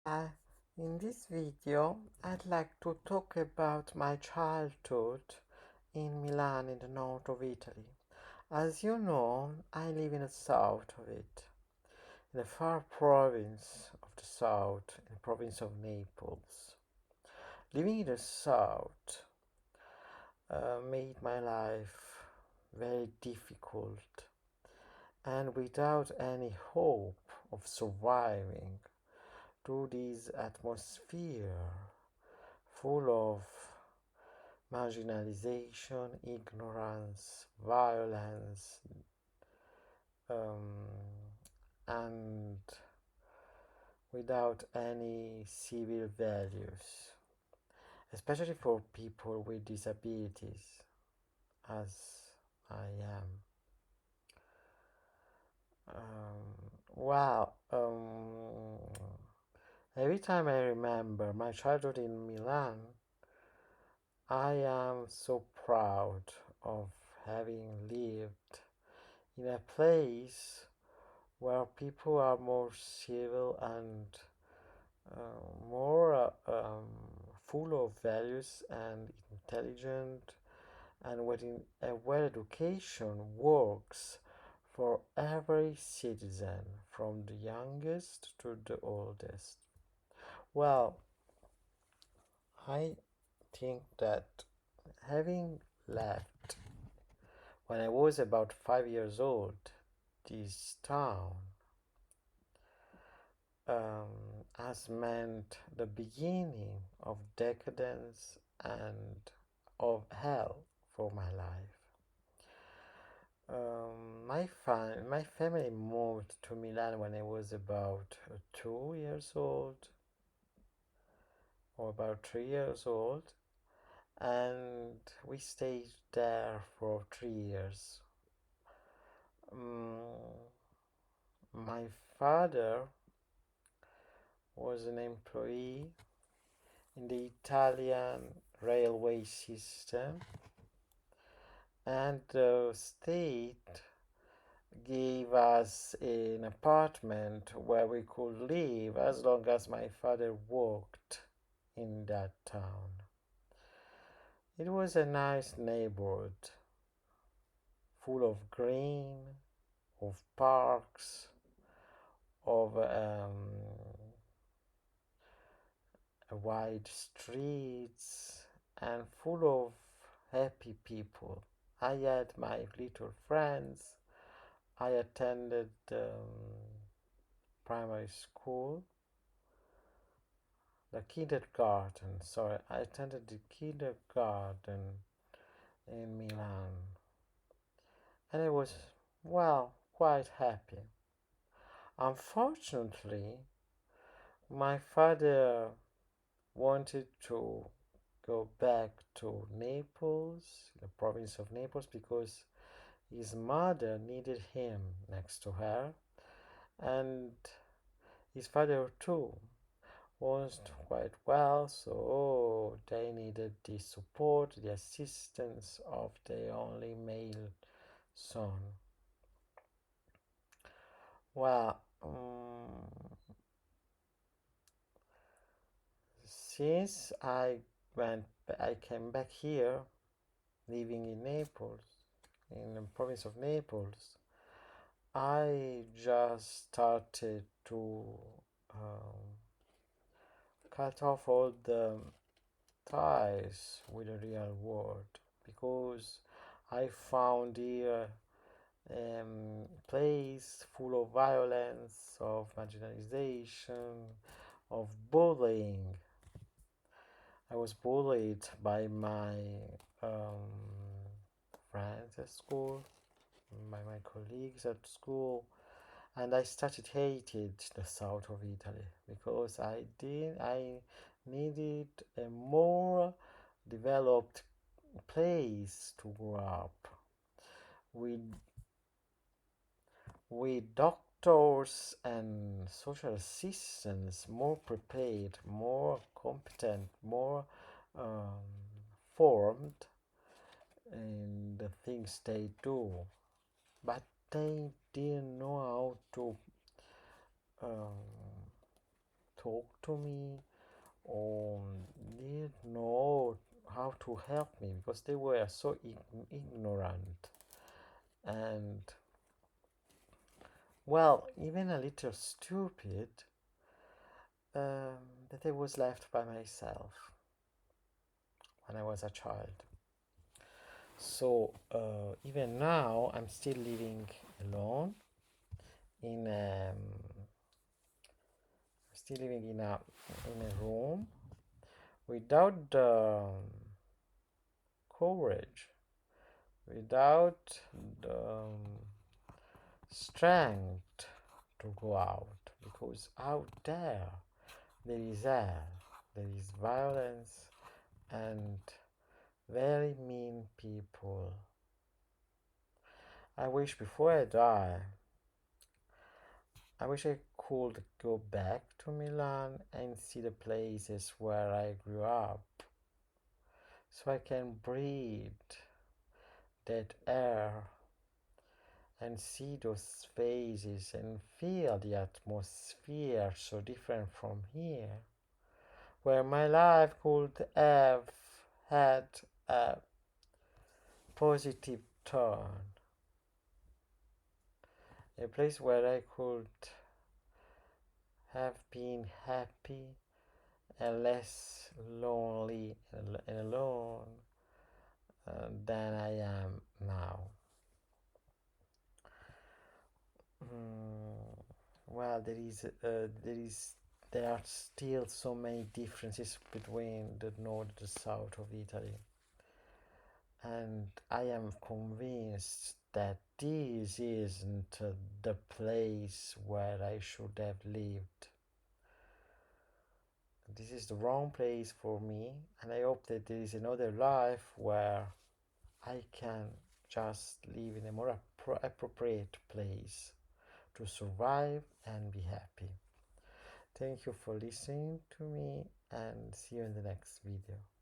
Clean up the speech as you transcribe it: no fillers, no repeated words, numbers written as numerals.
Uh, in this video, I'd like to talk about my childhood in Milan in the north of Italy. As you know, I live in the south of it, in the far province of the south, in the province of Naples. Living in the south made my life very difficult and without any hope of surviving through this atmosphere full of marginalization, ignorance, violence, um, and without any civil values, especially for people with disabilities, as I am. Wow, every time I remember my childhood in Milan, I am so proud of having lived in a place where people are more civil and more full of values and intelligent, and where education works for every citizen, from the youngest to the oldest. Well, I think that having left when I was about 5 years old this town has meant the beginning of decadence and of hell for my life. My family moved to Milan when I was about 2 years old or about 3 years old, and we stayed there for 3 years. Um, my father was an employee in the Italian railway system, and the state gave us an apartment where we could live as long as my father worked in that town. It was a nice neighborhood, full of green, of parks, of wide streets, and full of happy people. I had my little friends. I attended primary school, the kindergarten. Sorry, I attended the kindergarten in Milan, and I was, well, quite happy. Unfortunately, my father wanted to go back to Naples, the province of Naples, because his mother needed him next to her, and his father too wasn't quite well, so they needed the support, the assistance of their only male son. Well, since I came back here, living in Naples, in the province of Naples, I just started to um, cut off all the ties with the real world, because I found here a place full of violence, of marginalization, of bullying. I was bullied by my um, friends at school, by my colleagues at school, and I started hated the south of Italy because I needed a more developed place to grow up with doctors and social assistants more prepared, more competent, more um, formed in the things they do, but they didn't know how um, to talk to me or didn't know how to help me because they were so ignorant and, well, even a little stupid, that I was left by myself when I was a child. So even now, I'm still living alone in still living in a room without courage, without the strength to go out, because out there is hell, there is violence and very mean people. I wish before I die, I wish I could go back to Milan and see the places where I grew up so I can breathe that air and see those faces and feel the atmosphere so different from here, where my life could have had a positive turn, a place where I could have been happy and less lonely and alone than I am now. Mm, well, there are still so many differences between the north and the south of Italy, and I am convinced that this isn't the place where I should have lived. This is the wrong place for me, and I hope that there is another life where I can just live in a more appropriate place to survive and be happy. Thank you for listening to me and see you in the next video.